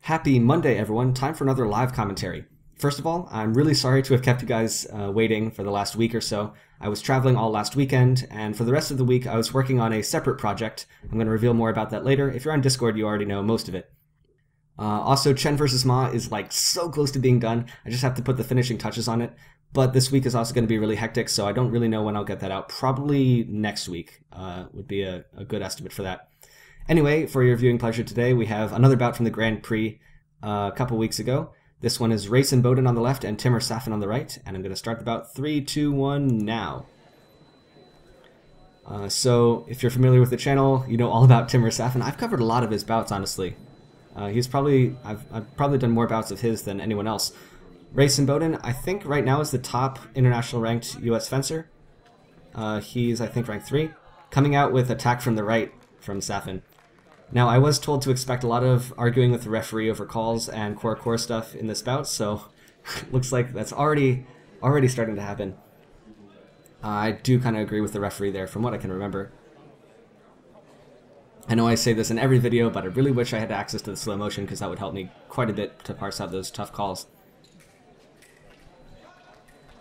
Happy Monday, everyone. Time for another live commentary. First of all, I'm really sorry to have kept you guys waiting for the last week or so. I was traveling all last weekend, and for the rest of the week, I was working on a separate project. I'm going to reveal more about that later. If you're on Discord, you already know most of it. Also, Chen vs. Ma is like so close to being done. I just have to put the finishing touches on it. But this week is also going to be really hectic, so I don't really know when I'll get that out. Probably next week would be a good estimate for that. Anyway, for your viewing pleasure today, we have another bout from the Grand Prix a couple weeks ago. This one is Race Imboden on the left and Timur Safin on the right, and I'm going to start the bout 3, 2, 1 now. So, if you're familiar with the channel, you know all about Timur Safin. I've covered a lot of his bouts, honestly. I've probably done more bouts of his than anyone else. Race Imboden, I think right now is the top international ranked US fencer. He's, I think, ranked 3, coming out with attack from the right from Safin. Now, I was told to expect a lot of arguing with the referee over calls and core stuff in this bout, so looks like that's already starting to happen. I do kind of agree with the referee there, from what I can remember. I know I say this in every video, but I really wish I had access to the slow motion, because that would help me quite a bit to parse out those tough calls.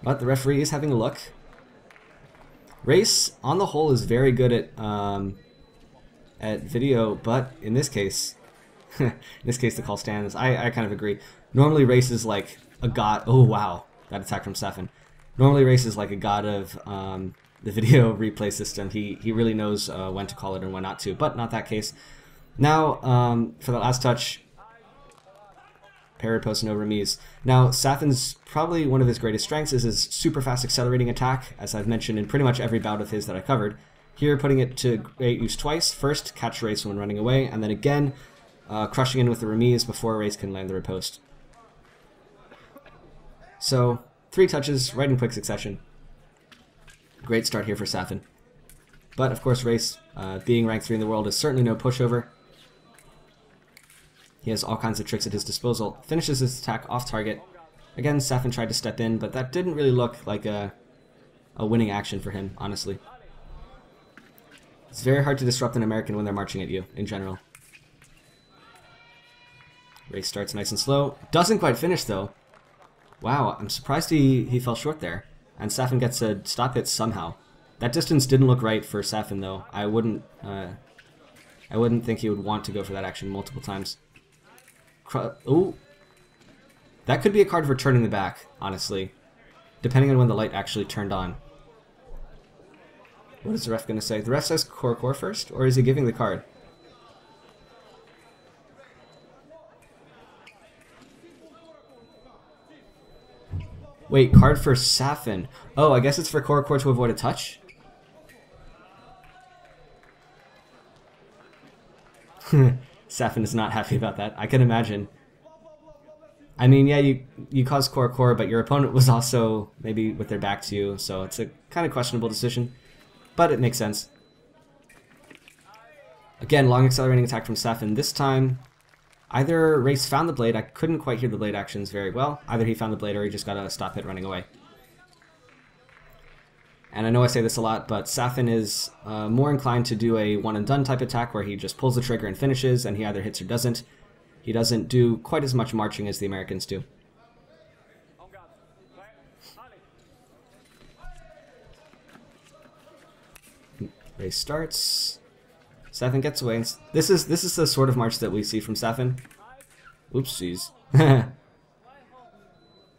But the referee is having a look. Race, on the whole, is very good at video, but in this case, the call stands. I kind of agree. Normally, Race is like a god. Oh wow, that attack from Safin. Normally, Race is like a god of the video replay system. He really knows when to call it and when not to, but not that case. Now, for the last touch, parry post, no remise. Now, Safin's probably one of his greatest strengths is his super fast accelerating attack, as I've mentioned in pretty much every bout of his that I covered. Here, putting it to great use twice. First, catch Race when running away, and then again, crushing in with the remise before Race can land the riposte. So, 3 touches right in quick succession. Great start here for Safin. But, of course, Race, being ranked 3 in the world, is certainly no pushover. He has all kinds of tricks at his disposal. Finishes his attack off target. Again, Safin tried to step in, but that didn't really look like a winning action for him, honestly. It's very hard to disrupt an American when they're marching at you, in general. Race starts nice and slow. Doesn't quite finish, though. Wow, I'm surprised he fell short there. And Safin gets a stop hit somehow. That distance didn't look right for Safin, though. I wouldn't think he would want to go for that action multiple times. Ooh. That could be a card for turning the back, honestly. Depending on when the light actually turned on. What is the ref going to say? The ref says core first, or is he giving the card? Wait, card for Safin. Oh, I guess it's for core to avoid a touch? Safin is not happy about that. I can imagine. I mean, yeah, you caused core, but your opponent was also maybe with their back to you, so it's a kind of questionable decision. But it makes sense. Again, long accelerating attack from Safin. This time, either Race found the blade. I couldn't quite hear the blade actions very well. Either he found the blade or he just got a stop hit running away. And I know I say this a lot, but Safin is more inclined to do a one-and-done type attack where he just pulls the trigger and finishes, and he either hits or doesn't. He doesn't do quite as much marching as the Americans do. Race starts. Safin gets away. This is the sort of march that we see from Safin. Oopsies.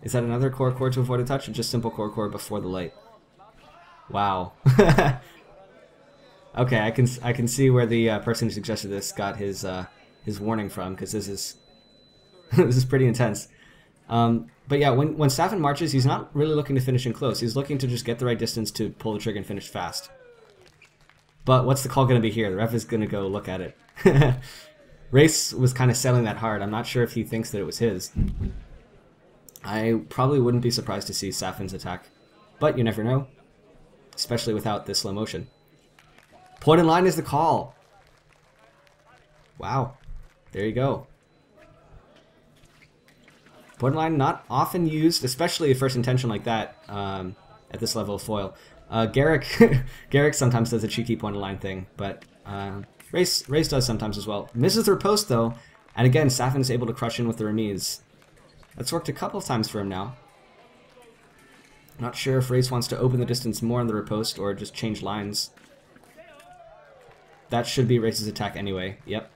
Is that another core to avoid a touch, or just simple core before the light? Wow. Okay, I can see where the person who suggested this got his warning from, because this is this is pretty intense. But yeah, when Safin marches, he's not really looking to finish in close. He's looking to just get the right distance to pull the trigger and finish fast. But what's the call going to be here? The ref is going to go look at it. Race was kind of selling that hard. I'm not sure if he thinks that it was his. I probably wouldn't be surprised to see Safin's attack. But you never know. Especially without this slow motion. Point in line is the call. Wow. There you go. Point in line not often used, especially a first intention like that at this level of foil. Garrick sometimes does a cheeky point of line thing, but Race does sometimes as well. Misses the riposte though, And again, Safin's able to crush in with the remise. That's worked a couple of times for him now. Not sure if Race wants to open the distance more on the riposte or just change lines. That should be Race's attack anyway. Yep.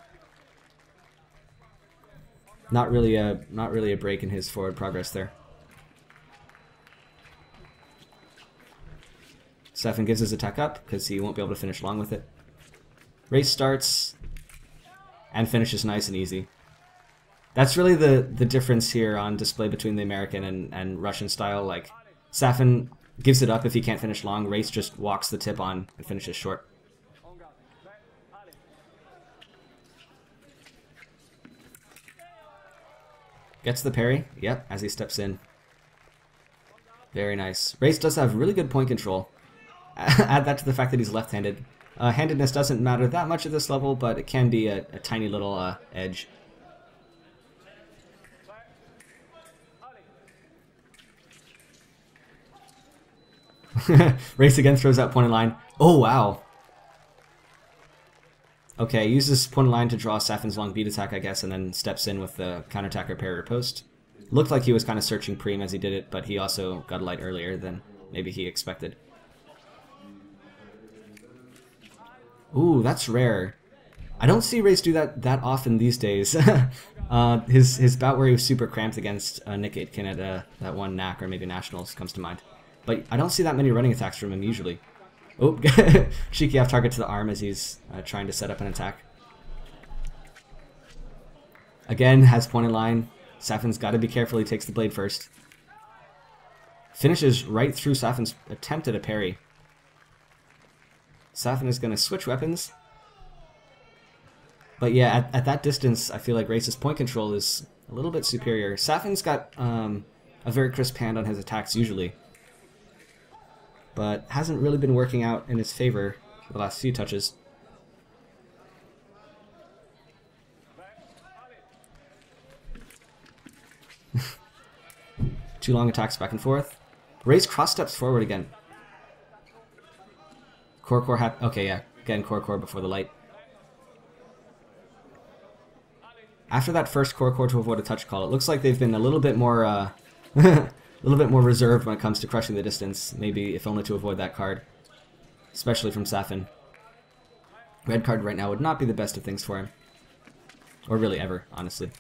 Not really a break in his forward progress there. Safin gives his attack up because he won't be able to finish long with it. Race starts and finishes nice and easy. That's really the difference here on display between the American and Russian style. Like, Safin gives it up if he can't finish long. Race just walks the tip on and finishes short. Gets the parry, yep, as he steps in. Very nice. Race does have really good point control. Add that to the fact that he's left-handed. Handedness doesn't matter that much at this level, but it can be a tiny little edge. Race again throws out point of line. Oh, wow. Okay, uses point of line to draw Safin's long beat attack, I guess, and then steps in with the counterattack or parry or post. Looked like he was kind of searching Preem as he did it, but he also got a light earlier than maybe he expected. Ooh, that's rare. I don't see Race do that often these days. His bout where he was super cramped against Nick Aitken at that one NAC or maybe Nationals comes to mind. But I don't see that many running attacks from him usually. Oh, cheeky off target to the arm as he's trying to set up an attack. Again, has pointed line. Safin's got to be careful, he takes the blade first. Finishes right through Safin's attempt at a parry. Safin is going to switch weapons. But yeah, at that distance, I feel like Race's point control is a little bit superior. Safin's got a very crisp hand on his attacks usually, but hasn't really been working out in his favor the last few touches. Two long attacks back and forth. Race cross steps forward again. Core okay, yeah. Again, core before the light. After that first core to avoid a touch call, it looks like they've been a little bit more a little bit more reserved when it comes to crushing the distance. Maybe if only to avoid that card, especially from Safin. Red card right now would not be the best of things for him, or really ever, honestly.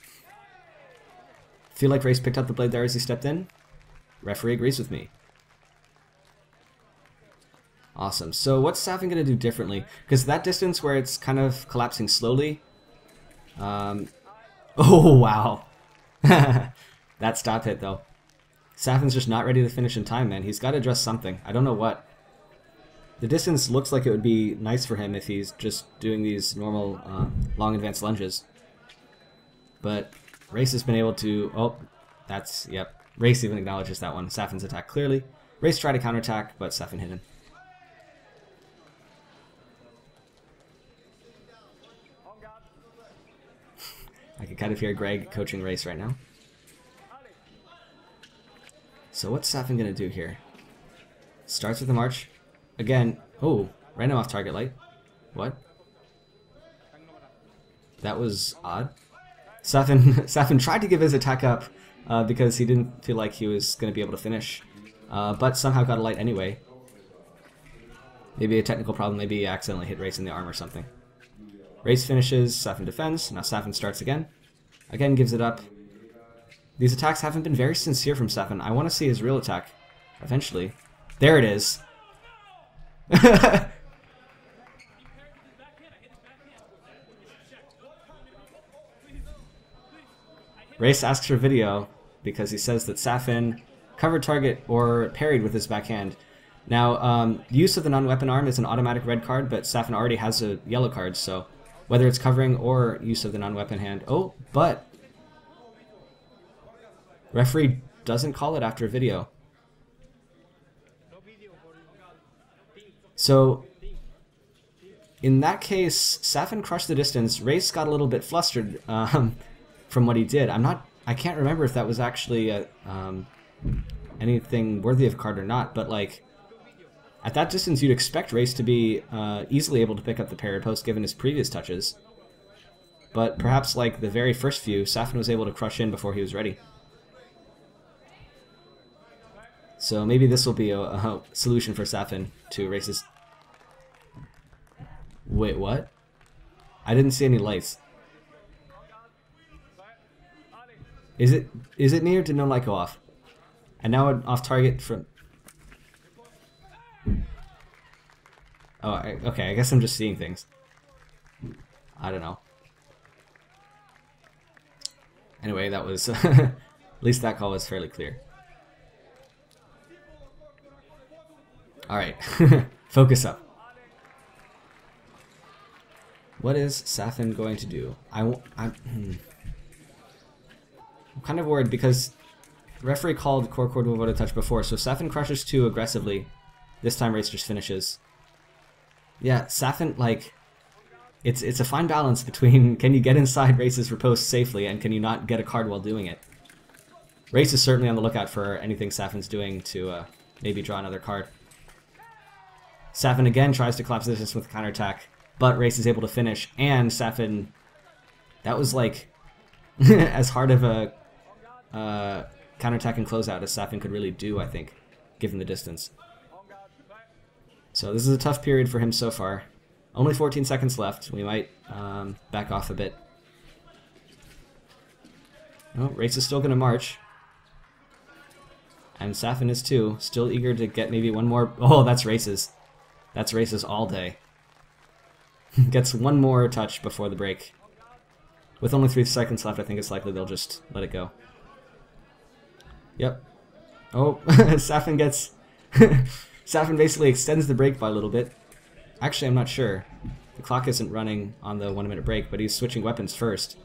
Feel like Race picked up the blade there as he stepped in. Referee agrees with me. Awesome. So what's Safin going to do differently? Because that distance where it's kind of collapsing slowly. Oh, wow. That stop hit, though. Safin's just not ready to finish in time, man. He's got to address something. I don't know what. The distance looks like it would be nice for him if he's just doing these normal long advanced lunges. But Race has been able to... Oh, that's... Yep. Race even acknowledges that one. Safin's attack clearly. Race tried to counterattack, but Safin hit him. I can kind of hear Greg coaching Race right now. So what's Safin going to do here? Starts with the march. Again, oh, random off target light. What? That was odd. Safin tried to give his attack up because he didn't feel like he was going to be able to finish, but somehow got a light anyway. Maybe a technical problem, maybe he accidentally hit Race in the arm or something. Race finishes, Safin defends, now Safin starts again. Again gives it up. These attacks haven't been very sincere from Safin. I want to see his real attack, eventually. There it is. Race asks for video because he says that Safin covered target or parried with his backhand. Now, use of the non-weapon arm is an automatic red card, but Safin already has a yellow card, so whether it's covering or use of the non-weapon hand. Oh, but referee doesn't call it after video. So in that case, Safin crushed the distance. Race got a little bit flustered from what he did. I can't remember if that was actually anything worthy of card or not, but like at that distance you'd expect Race to be easily able to pick up the parry post given his previous touches. but perhaps like the very first few, Safin was able to crush in before he was ready. So maybe this will be a solution for Safin to races. Wait, what? I didn't see any lights. Is it me or did no light go off? And now I'm off target from... Oh, okay, I guess I'm just seeing things. I don't know. Anyway, that was... at least that call was fairly clear. Alright, focus up. What is Safin going to do? I'm kind of worried because referee called core vote touch before, so Safin crushes 2 aggressively. This time Race just finishes. Yeah, Safin, like, it's a fine balance between can you get inside Race's riposte safely and can you not get a card while doing it. Race is certainly on the lookout for anything Safin's doing to maybe draw another card. Safin again tries to collapse the distance with a counterattack, but Race is able to finish, and Safin, that was like as hard of a counterattack and closeout as Safin could really do, I think, given the distance. So this is a tough period for him so far. Only 14 seconds left. We might back off a bit. No, Race is still going to march. And Safin is too, still eager to get maybe one more... Oh, that's Race's. That's Race's all day. Gets one more touch before the break. With only 3 seconds left, I think it's likely they'll just let it go. Yep. Oh, Safin gets... Safin basically extends the break by a little bit. Actually, I'm not sure. The clock isn't running on the 1-minute break, but he's switching weapons first.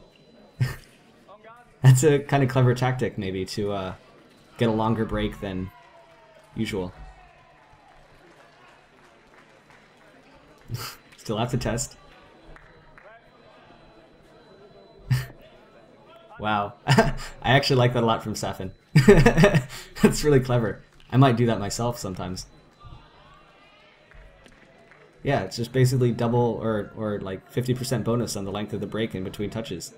That's a kind of clever tactic, maybe, to get a longer break than usual. Still have to test. Wow. I actually like that a lot from Safin. That's really clever. I might do that myself sometimes. Yeah, it's just basically double or like 50% bonus on the length of the break in between touches.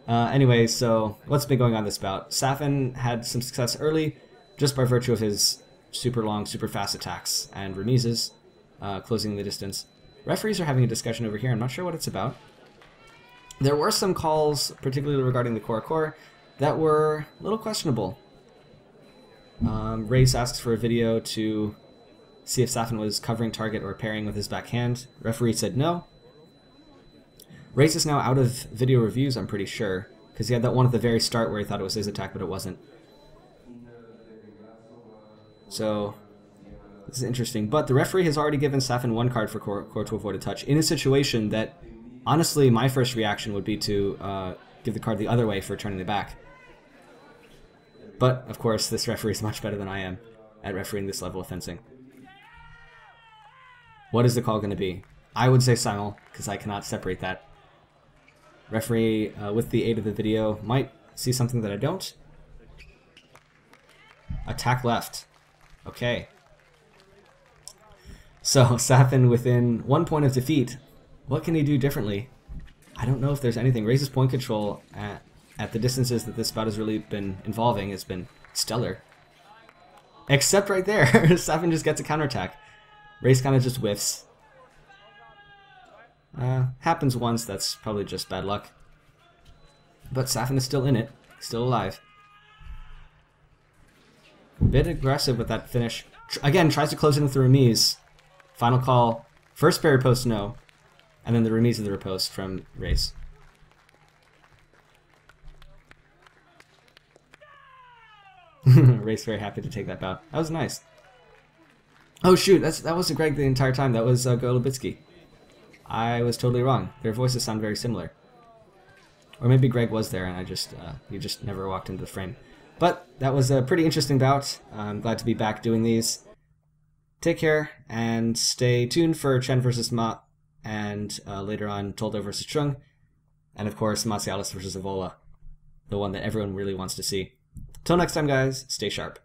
Anyway, so what's been going on this bout? Safin had some success early just by virtue of his super long, super fast attacks and remises, closing the distance. Referees are having a discussion over here. I'm not sure what it's about. There were some calls, particularly regarding the core, that were a little questionable. Race asks for a video to see if Safin was covering target or pairing with his backhand. Referee said no. Race is now out of video reviews, I'm pretty sure, because he had that one at the very start where he thought it was his attack, but it wasn't. So, this is interesting. But the referee has already given Safin 1 card for core to avoid a touch in a situation that, honestly, my first reaction would be to give the card the other way for turning it back. But, of course, this referee is much better than I am at refereeing this level of fencing. What is the call going to be? I would say simul, because I cannot separate that. Referee, with the aid of the video, might see something that I don't. Attack left. Okay. So, Safin within 1 point of defeat. What can he do differently? I don't know if there's anything. Race's point control at the distances that this bout has really been involving has been stellar. Except right there. Safin just gets a counterattack. Race kind of just whiffs. Happens once, that's probably just bad luck. But Safin is still in it. Still alive. A bit aggressive with that finish. Again, tries to close in with the remise. Final call. First pair riposte, no. And then the remise of the riposte from Race. Race very happy to take that bout. That was nice. Oh shoot, that wasn't Greg the entire time. That was Golubitsky. I was totally wrong. Their voices sound very similar. Or maybe Greg was there and he just never walked into the frame. But that was a pretty interesting bout. I'm glad to be back doing these. Take care and stay tuned for Chen versus Ma, and later on Toldo versus Chung, and of course Marcialis versus Evola, the one that everyone really wants to see. Till next time, guys, stay sharp.